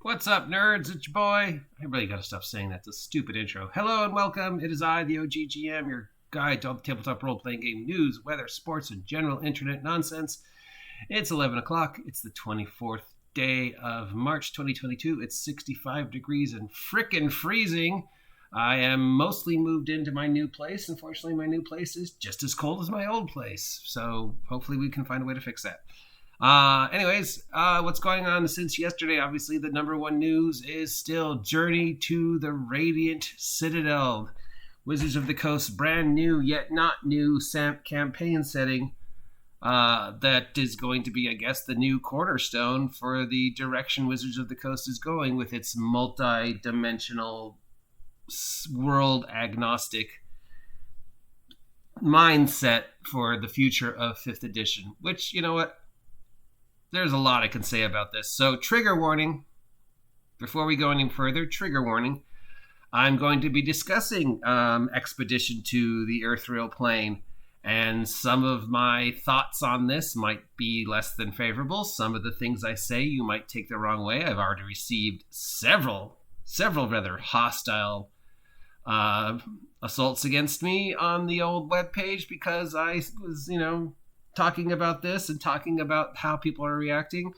What's up, nerds? It's your boy. I really gotta stop saying that. It's a stupid intro. Hello and welcome. It is I, the OGGM, your guide to all the tabletop role-playing game news, weather, sports, and general internet nonsense. It's 11 o'clock. It's the 24th day of March 2022. It's 65 degrees and frickin' freezing. I am mostly moved into my new place. Unfortunately, my new place is just as cold as my old place. So hopefully we can find a way to fix that. What's going on since yesterday? Obviously, the number one news is still Journey to the Radiant Citadel. Wizards of the Coast, brand new, yet not new campaign setting. That is going to be, I guess, the new cornerstone for the direction Wizards of the Coast is going with its multi-dimensional, world-agnostic mindset for the future of 5th edition. Which, you know what? There's a lot I can say about this. So, trigger warning. Before we go any further, trigger warning. I'm going to be discussing Expedition to the Earthreal Plane. And some of my thoughts on this might be less than favorable. Some of the things I say you might take the wrong way. I've already received several rather hostile assaults against me on the old webpage because I was, talking about this and talking about how people are reacting.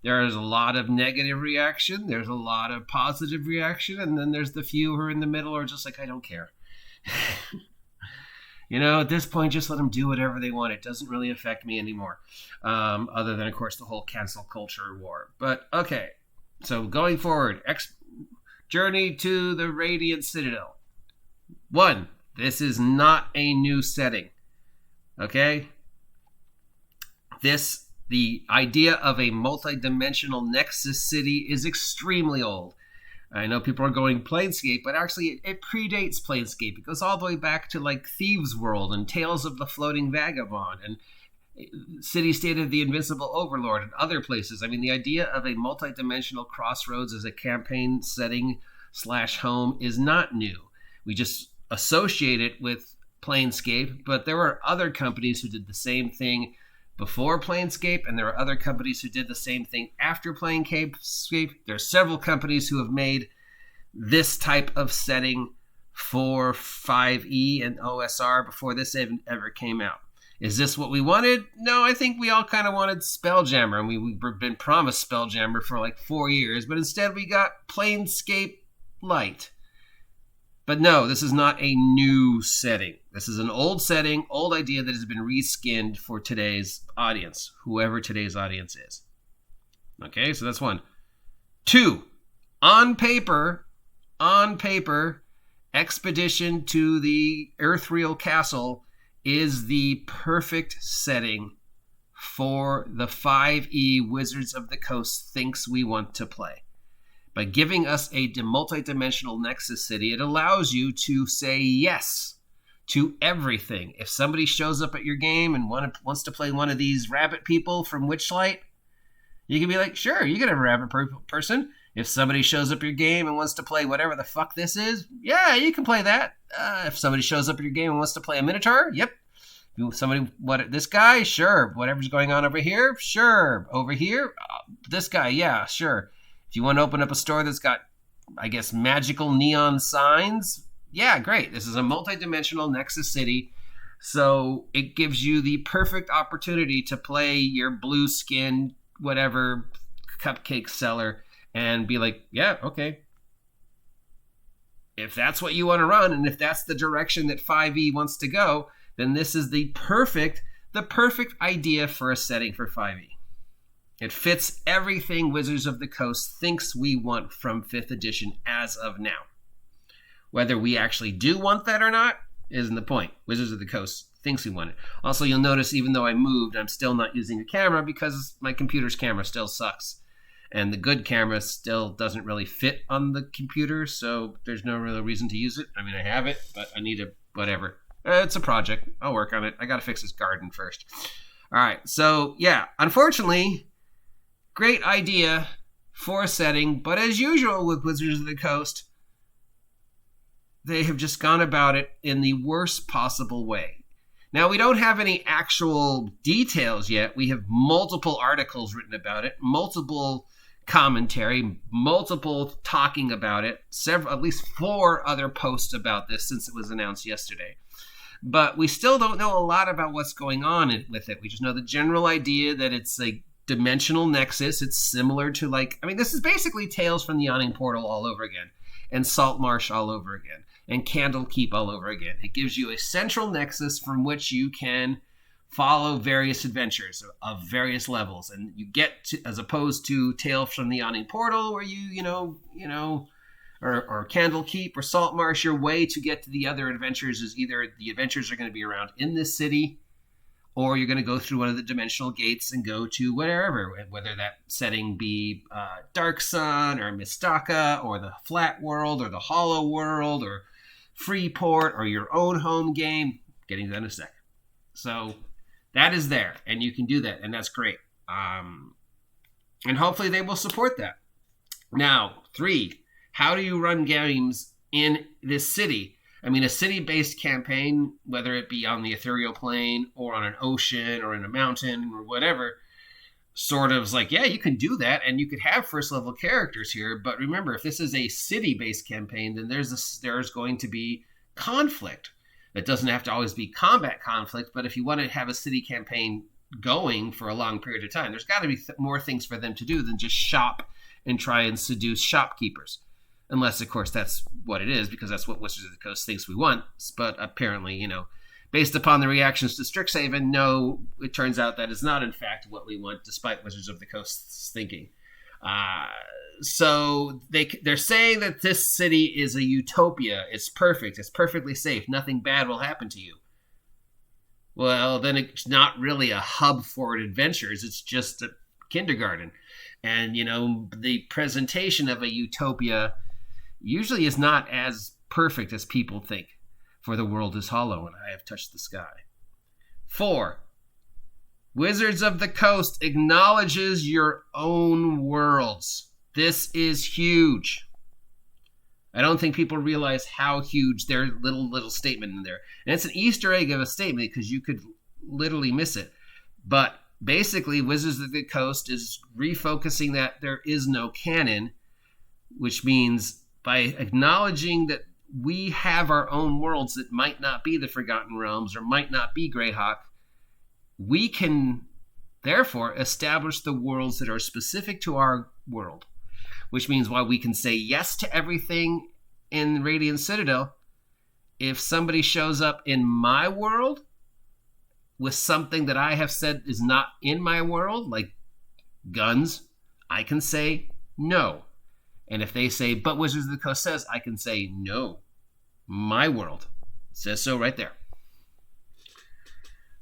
There's a lot of negative reaction. There's a lot of positive reaction. And then there's the few who are in the middle who are just like, I don't care. At this point, just let them do whatever they want. It doesn't really affect me anymore. Other than, of course, the whole cancel culture war. But, okay. So, going forward, Journey to the Radiant Citadel. 1, this is not a new setting. Okay? The idea of a multi-dimensional Nexus city is extremely old. I know people are going Planescape, but actually it predates Planescape. It goes all the way back to like Thieves' World and Tales of the Floating Vagabond and City State of the Invincible Overlord and other places. I mean, the idea of a multi-dimensional Crossroads as a campaign setting / home is not new. We just associate it with Planescape, but there were other companies who did the same thing before Planescape, and there are other companies who did the same thing after Planescape. There's several companies who have made this type of setting for 5e and OSR before this ever came out. Is this what we wanted? No, I think we all kind of wanted Spelljammer, and we've been promised Spelljammer for like 4 years, but instead we got Planescape Lite. But no, this is not a new setting. This is an old setting, old idea that has been reskinned for today's audience, whoever today's audience is. Okay, so that's 1. 2, on paper, Expedition to the Earthreal Castle is the perfect setting for the 5e Wizards of the Coast thinks we want to play. By giving us a multi-dimensional Nexus city, it allows you to say yes to everything. If somebody shows up at your game and wants to play one of these rabbit people from Witchlight, you can be like, sure, you can have a rabbit person. If somebody shows up at your game and wants to play whatever the fuck this is, yeah, you can play that. If somebody shows up at your game and wants to play a Minotaur, yep. This guy, sure. Whatever's going on over here, sure. Over here, this guy, yeah, sure. If you want to open up a store that's got, I guess, magical neon signs, yeah, great. This is a multi-dimensional Nexus city, so it gives you the perfect opportunity to play your blue-skinned, whatever, cupcake seller and be like, yeah, okay. If that's what you want to run, and if that's the direction that 5e wants to go, then this is the perfect idea for a setting for 5e. It fits everything Wizards of the Coast thinks we want from 5th edition as of now. Whether we actually do want that or not isn't the point. Wizards of the Coast thinks we want it. Also, you'll notice even though I moved, I'm still not using a camera because my computer's camera still sucks. And the good camera still doesn't really fit on the computer, so there's no real reason to use it. I mean, I have it, but I need whatever. It's a project. I'll work on it. I gotta fix this garden first. All right, so yeah, unfortunately, great idea for a setting, but as usual with Wizards of the Coast, they have just gone about it in the worst possible way. Now, we don't have any actual details yet. We have multiple articles written about it, multiple commentary, multiple talking about it, at least 4 other posts about this since it was announced yesterday. But we still don't know a lot about what's going on with it. We just know the general idea that it's a dimensional nexus. It's similar to this is basically Tales from the Yawning Portal all over again, and Saltmarsh all over again, and Canfdelkeep all over again. It gives you a central nexus from which you can follow various adventures of various levels, and you get to, as opposed to Tales from the Yawning Portal, where or Canfdelkeep or Saltmarsh, your way to get to the other adventures is either the adventures are going to be around in this city, or you're going to go through one of the dimensional gates and go to wherever, whether that setting be Dark Sun or Mistaka or the Flat World or the Hollow World or Freeport or your own home game. Getting to that in a second. So that is there, and you can do that, and that's great. And hopefully they will support that. Now, 3, how do you run games in this city? I mean, a city-based campaign, whether it be on the ethereal plane or on an ocean or in a mountain or whatever, sort of is like, yeah, you can do that, and you could have first-level characters here. But remember, if this is a city-based campaign, then there's going to be conflict. It doesn't have to always be combat conflict, but if you want to have a city campaign going for a long period of time, there's got to be more things for them to do than just shop and try and seduce shopkeepers. Unless, of course, that's what it is, because that's what Wizards of the Coast thinks we want. But apparently, based upon the reactions to Strixhaven, no, it turns out that is not, in fact, what we want, despite Wizards of the Coast's thinking. So they're saying that this city is a utopia. It's perfect. It's perfectly safe. Nothing bad will happen to you. Well, then it's not really a hub for adventures. It's just a kindergarten. And, the presentation of a utopia usually is not as perfect as people think. For the world is hollow and I have touched the sky. 4, Wizards of the Coast acknowledges your own worlds. This is huge. I don't think people realize how huge their little statement in there. And it's an Easter egg of a statement because you could literally miss it. But basically, Wizards of the Coast is refocusing that there is no canon, which means by acknowledging that we have our own worlds that might not be the Forgotten Realms or might not be Greyhawk, we can therefore establish the worlds that are specific to our world, which means while we can say yes to everything in Radiant Citadel, if somebody shows up in my world with something that I have said is not in my world, like guns, I can say no. And if they say, but Wizards of the Coast says, I can say no. My world says so right there.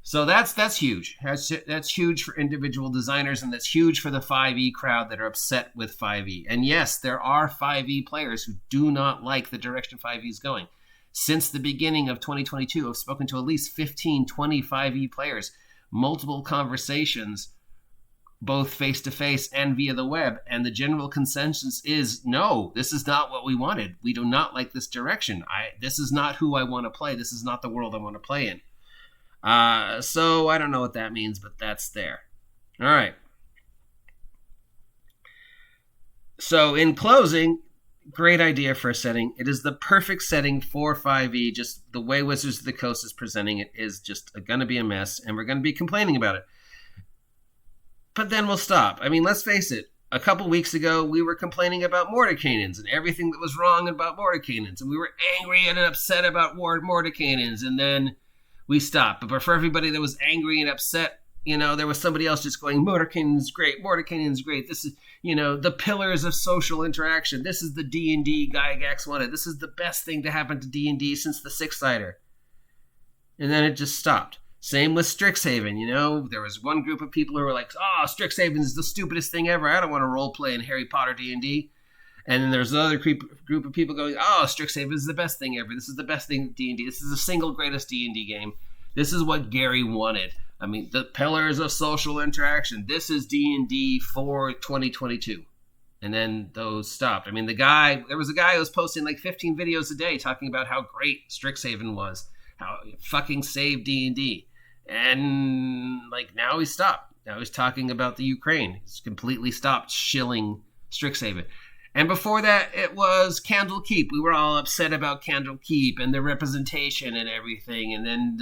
So that's huge. That's huge for individual designers, and that's huge for the 5e crowd that are upset with 5e. And yes, there are 5e players who do not like the direction 5e is going. Since the beginning of 2022, I've spoken to at least 15, 20 5e players, multiple conversations, both face-to-face and via the web, and the general consensus is, no, this is not what we wanted. We do not like this direction. This is not who I want to play. This is not the world I want to play in. So I don't know what that means, but that's there. All right. So in closing, great idea for a setting. It is the perfect setting for 5e. Just the way Wizards of the Coast is presenting it is just going to be a mess, and we're going to be complaining about it. But then we'll stop. I mean, let's face it. A couple weeks ago, we were complaining about Mordecaians and everything that was wrong about Mordecaians, and we were angry and upset about Mordecaians, and then we stopped. But for everybody that was angry and upset, there was somebody else just going, Mordecaian's great, Mordecaian's great. This is, the pillars of social interaction. This is the D&D Gygax wanted. This is the best thing to happen to D&D since the Six-Sider. And then it just stopped. Same with Strixhaven, there was one group of people who were like, Strixhaven is the stupidest thing ever. I don't want to roleplay in Harry Potter D&D. And then there's another group of people going, Strixhaven is the best thing ever. This is the best thing D&D. This is the single greatest D&D game. This is what Gary wanted. I mean, the pillars of social interaction. This is D&D for 2022. And then those stopped. I mean, there was a guy who was posting like 15 videos a day talking about how great Strixhaven was, how it fucking saved D&D. And now he stopped. Now he's talking about the Ukraine. He's completely stopped shilling Strixhaven. And before that, it was Canfdelkeep. We were all upset about Canfdelkeep and the representation and everything. And then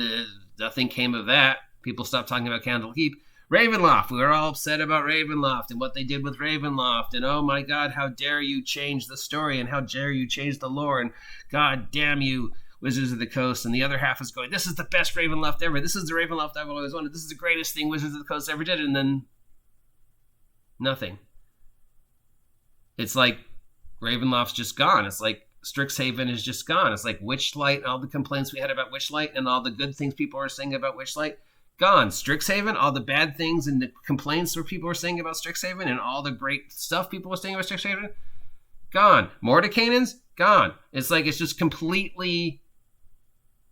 nothing came of that. People stopped talking about Canfdelkeep. Ravenloft. We were all upset about Ravenloft and what they did with Ravenloft. And oh my God, how dare you change the story and how dare you change the lore. And God damn you, Wizards of the Coast. And the other half is going, this is the best Ravenloft ever. This is the Ravenloft I've always wanted. This is the greatest thing Wizards of the Coast ever did. And then nothing. It's like Ravenloft's just gone. It's like Strixhaven is just gone. It's like Witchlight, all the complaints we had about Witchlight and all the good things people were saying about Witchlight, gone. Strixhaven, all the bad things and the complaints where people were saying about Strixhaven and all the great stuff people were saying about Strixhaven, gone. Mordekainen's gone. It's like it's just completely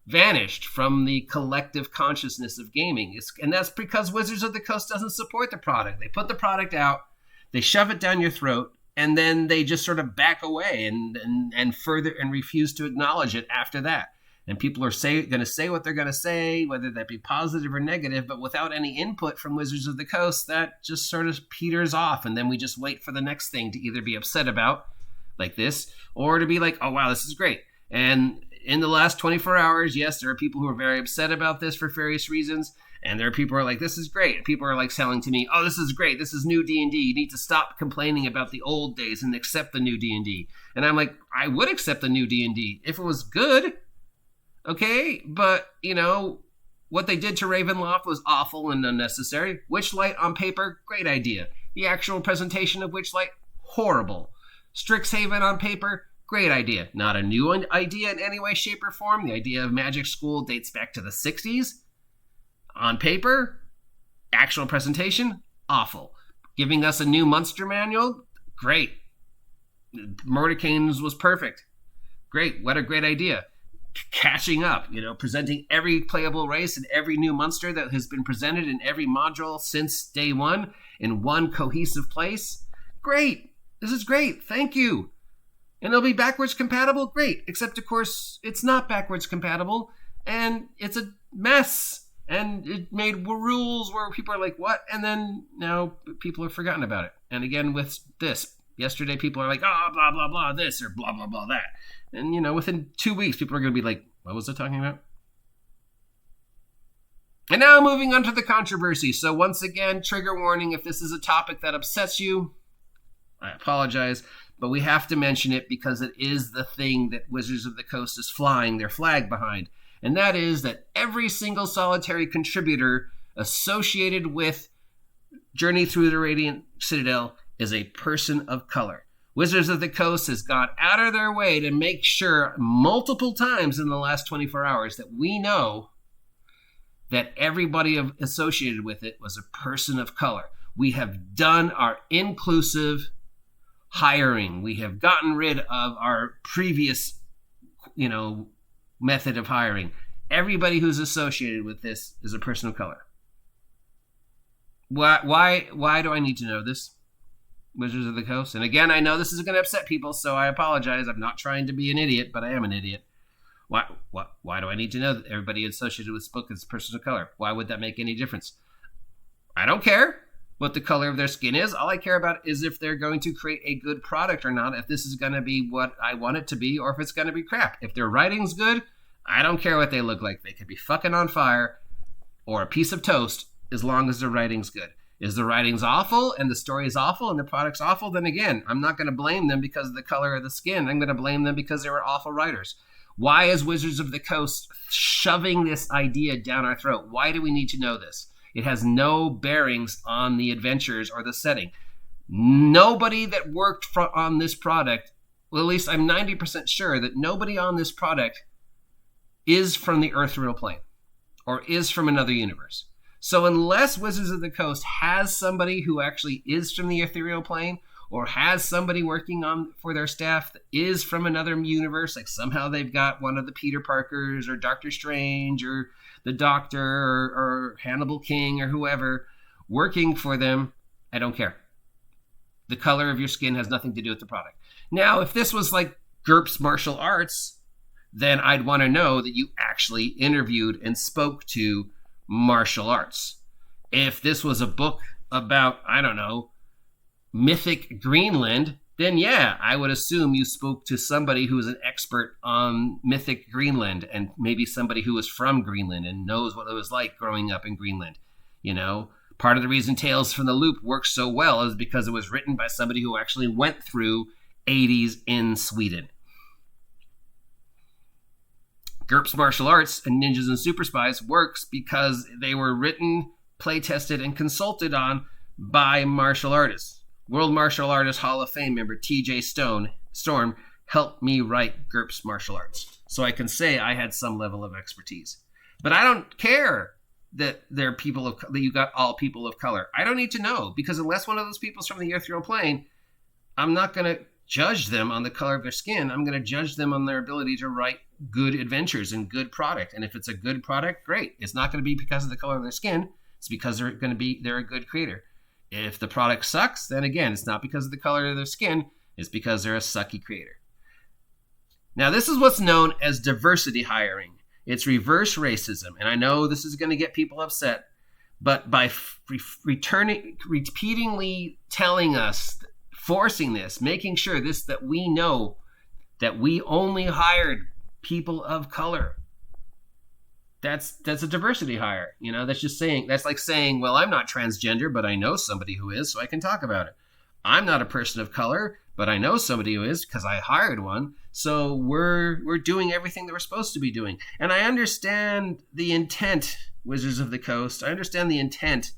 vanished from the collective consciousness of gaming. And that's because Wizards of the Coast doesn't support the product. They put the product out, they shove it down your throat, and then they just sort of back away and further and refuse to acknowledge it after that. And people are going to say what they're going to say, whether that be positive or negative, but without any input from Wizards of the Coast, that just sort of peters off. And then we just wait for the next thing to either be upset about, like this, or to be like, oh, wow, this is great. And in the last 24 hours, yes, there are people who are very upset about this for various reasons. And there are people who are like, this is great. And people are like selling to me, oh, this is great. This is new D&D. You need to stop complaining about the old days and accept the new D&D. And I'm like, I would accept the new D&D if it was good. Okay, but, you know, what they did to Ravenloft was awful and unnecessary. Witchlight on paper, great idea. The actual presentation of Witchlight, horrible. Strixhaven on paper, great idea. Not a new idea in any way, shape, or form. The idea of Magic School dates back to the 60s. On paper, actual presentation, awful. Giving us a new monster manual, great. Mordekainen's was perfect. Great, what a great idea. Catching up, you know, presenting every playable race and every new monster that has been presented in every module since day one in one cohesive place. Great. This is great. Thank you. And it'll be backwards compatible? Great. Except, of course, it's not backwards compatible, and it's a mess. And it made rules where people are like, what? And then now people have forgotten about it. And again, with this, yesterday people are like, oh, blah, blah, blah, this, or blah, blah, blah, that. And, you know, within 2 weeks, people are going to be like, what was I talking about? And now moving on to the controversy. So once again, trigger warning, if this is a topic that upsets you, I apologize. But we have to mention it because it is the thing that Wizards of the Coast is flying their flag behind. And that is that every single solitary contributor associated with Journey Through the Radiant Citadel is a person of color. Wizards of the Coast has gone out of their way to make sure multiple times in the last 24 hours that we know that everybody associated with it was a person of color. We have done our inclusive hiring. We have gotten rid of our previous, you know, method of hiring. Everybody who's associated with this is a person of color. Why do I need to know this, Wizards of the Coast? And again, I know this is going to upset people, so I apologize. I'm not trying to be an idiot, but I am an idiot. Why do I need to know that everybody associated with this book is a person of color? Why would that make any difference? I don't care what the color of their skin is. All I care about is if they're going to create a good product or not, if this is going to be what I want it to be, or if it's going to be crap. If their writing's good, I don't care what they look like. They could be fucking on fire or a piece of toast as long as the writing's good. Is the writing's awful and the story is awful and the product's awful, then again, I'm not going to blame them because of the color of the skin. I'm going to blame them because they were awful writers. Why is Wizards of the Coast shoving this idea down our throat? Why do we need to know this? It has no bearings on the adventures or the setting. Nobody that worked on this product, well, at least I'm 90% sure that nobody on this product is from the ethereal plane or is from another universe. So unless Wizards of the Coast has somebody who actually is from the ethereal plane or has somebody working on for their staff that is from another universe, like somehow they've got one of the Peter Parkers or Doctor Strange or the Doctor or Hannibal King or whoever working for them, I don't care. The color of your skin has nothing to do with the product. Now, if this was like GURPS Martial Arts, then I'd want to know that you actually interviewed and spoke to martial arts. If this was a book about, I don't know, Mythic Greenland, then yeah, I would assume you spoke to somebody who is an expert on Mythic Greenland, and maybe somebody who was from Greenland and knows what it was like growing up in Greenland. You know, part of the reason Tales from the Loop works so well is because it was written by somebody who actually went through 80s in Sweden. GURPS Martial Arts and Ninjas and Super Spies works because they were written, play tested, and consulted on by martial artists. World Martial Artist Hall of Fame member TJ Storm helped me write GURPS Martial Arts, so I can say I had some level of expertise. But I don't care that they're that you got all people of color. I don't need to know, because unless one of those people's from the ethereal plane, I'm not going to judge them on the color of their skin. I'm going to judge them on their ability to write good adventures and good product. And if it's a good product, great. It's not going to be because of the color of their skin. It's because they're a good creator. If the product sucks, then again, it's not because of the color of their skin. It's because they're a sucky creator. Now, this is what's known as diversity hiring. It's reverse racism. And I know this is going to get people upset, but by repeatedly telling us, forcing this, making sure that we know that we only hired people of color, that's a diversity hire. You know, that's like saying, well, I'm not transgender, but I know somebody who is, so I can talk about it. I'm not a person of color, but I know somebody who is because I hired one. So we're doing everything that we're supposed to be doing. And I understand the intent, Wizards of the Coast. I understand the intent,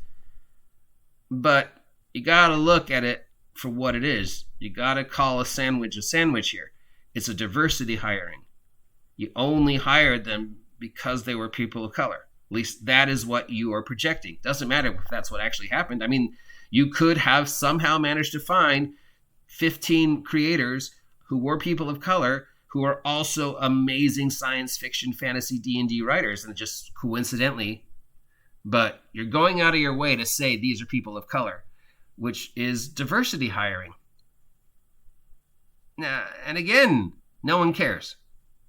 but you got to look at it for what it is. You got to call a sandwich here. It's a diversity hiring. You only hired them because they were people of color. At least that is what you are projecting. Doesn't matter if that's what actually happened. I mean, you could have somehow managed to find 15 creators who were people of color who are also amazing science fiction, fantasy, D&D writers, and just coincidentally, but you're going out of your way to say these are people of color, which is diversity hiring. Now, and again, no one cares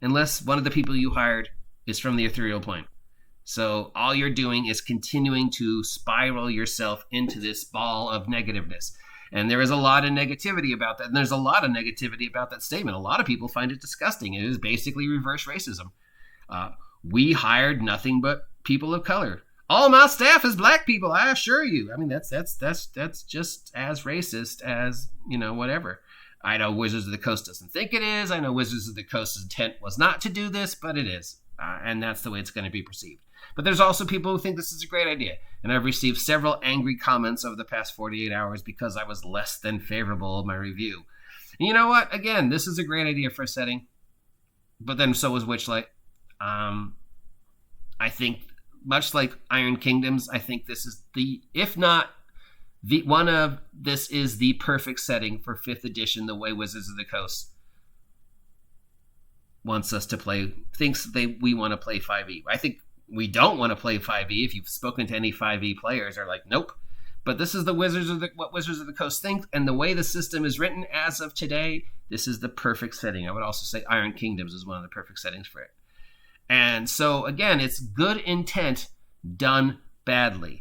unless one of the people you hired is from the ethereal plane. So all you're doing is continuing to spiral yourself into this ball of negativeness. And there is a lot of negativity about that. And there's a lot of negativity about that statement. A lot of people find it disgusting. It is basically reverse racism. We hired nothing but people of color. All my staff is black people, I assure you. I mean, that's just as racist as, whatever. I know Wizards of the Coast doesn't think it is. I know Wizards of the Coast's intent was not to do this, but it is. And that's the way it's going to be perceived. But there's also people who think this is a great idea. And I've received several angry comments over the past 48 hours because I was less than favorable of my review. And you know what? Again, this is a great idea for a setting. But then so was Witchlight. I think, much like Iron Kingdoms, I think this is this is the perfect setting for 5th edition, the way Wizards of the Coast wants us to play, thinks we want to play 5e. I think we don't want to play 5e. If you've spoken to any 5e players, they're like, nope. But this is what Wizards of the Coast think, and the way the system is written as of today, this is the perfect setting. I would also say Iron Kingdoms is one of the perfect settings for it. And so, again, it's good intent done badly.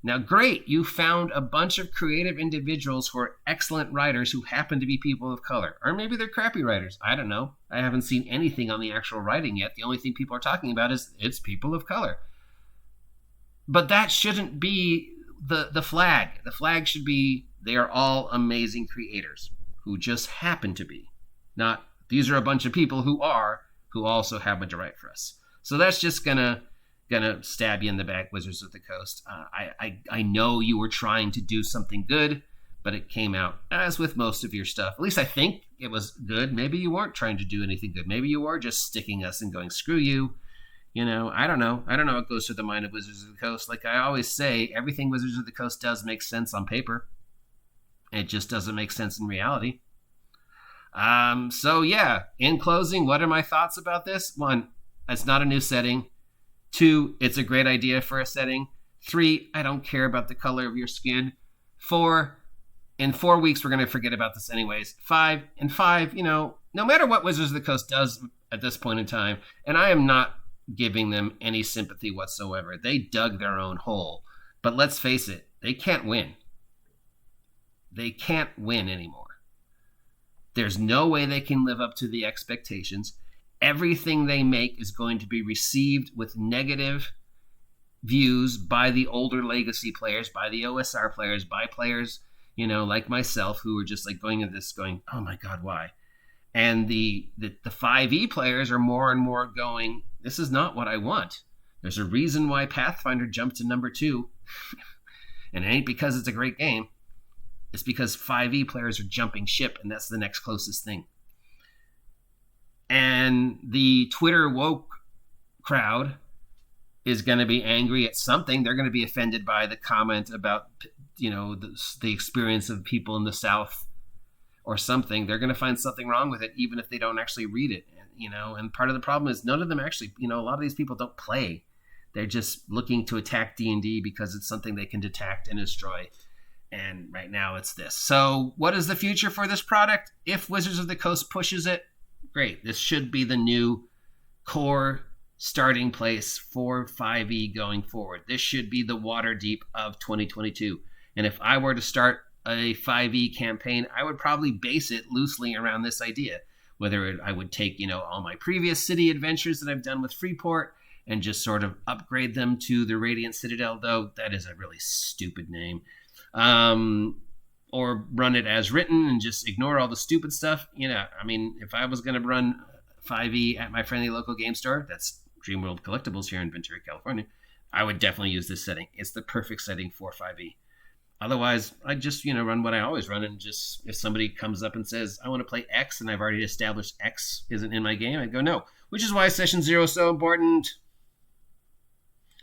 Now, great, you found a bunch of creative individuals who are excellent writers who happen to be people of color. Or maybe they're crappy writers. I don't know. I haven't seen anything on the actual writing yet. The only thing people are talking about is it's people of color. But that shouldn't be the flag. The flag should be they are all amazing creators who just happen to be. Not these are a bunch of people who also happen to write for us. So that's just gonna stab you in the back, Wizards of the Coast. I know you were trying to do something good, but it came out as with most of your stuff. At least I think it was good. Maybe you weren't trying to do anything good. Maybe you were just sticking us and going, screw you. I don't know. I don't know what goes through the mind of Wizards of the Coast. Like I always say, everything Wizards of the Coast does makes sense on paper. It just doesn't make sense in reality. So yeah, in closing, what are my thoughts about this? 1, it's not a new setting. 2, it's a great idea for a setting. 3, I don't care about the color of your skin. 4, in 4 weeks, we're going to forget about this anyways. 5, no matter what Wizards of the Coast does at this point in time, and I am not giving them any sympathy whatsoever. They dug their own hole. But let's face it, they can't win. They can't win anymore. There's no way they can live up to the expectations. Everything they make is going to be received with negative views by the older legacy players, by the OSR players, by players, like myself, who are just like going at this going, oh my God, why? And the 5e players are more and more going, this is not what I want. There's a reason why Pathfinder jumped to number 2. And it ain't because it's a great game. It's because 5e players are jumping ship, and that's the next closest thing. And the Twitter woke crowd is going to be angry at something. They're going to be offended by the comment about, the experience of people in the South or something. They're going to find something wrong with it, even if they don't actually read it. And part of the problem is none of them actually, a lot of these people don't play. They're just looking to attack D&D because it's something they can detect and destroy. And right now it's this. So what is the future for this product? If Wizards of the Coast pushes it, great. This should be the new core starting place for 5e going forward. This should be the Waterdeep of 2022. And if I were to start a 5e campaign, I would probably base it loosely around this idea. Whether I would take, all my previous city adventures that I've done with Freeport and just sort of upgrade them to the Radiant Citadel, though that is a really stupid name. Or run it as written and just ignore all the stupid stuff. If I was going to run 5e at my friendly local game store, that's Dreamworld Collectibles here in Ventura, California, I would definitely use this setting. It's the perfect setting for 5e. Otherwise, I'd just, run what I always run, and just if somebody comes up and says, I want to play X, and I've already established X isn't in my game, I'd go no, which is why Session 0 is so important.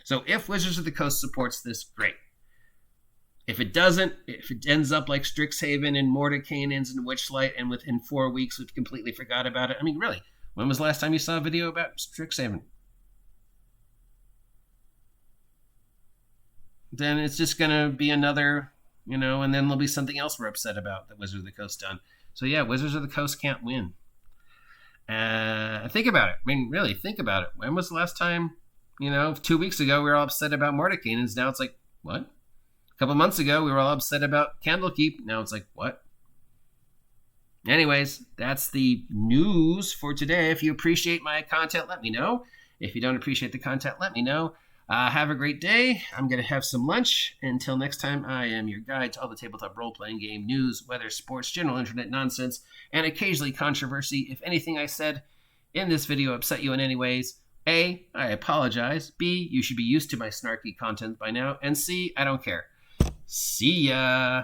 So if Wizards of the Coast supports this, great. If it doesn't, if it ends up like Strixhaven and Mordecaians and Witchlight, and within 4 weeks we've completely forgot about it, really, when was the last time you saw a video about Strixhaven? Then it's just going to be another, and then there'll be something else we're upset about that Wizards of the Coast done. So yeah, Wizards of the Coast can't win. Think about it. Really, think about it. When was the last time, 2 weeks ago we were all upset about Mordecaians. Now it's like, what? A couple months ago we were all upset about Canfdelkeep. Now it's like, what? Anyways, that's the news for today. If you appreciate my content, let me know. If you don't appreciate the content, let me know. Have a great day. I'm going to have some lunch. Until next time, I am your guide to all the tabletop role-playing game news, weather, sports, general internet nonsense, and occasionally controversy. If anything I said in this video upset you in any ways, A, I apologize. B, you should be used to my snarky content by now. And C, I don't care. See ya!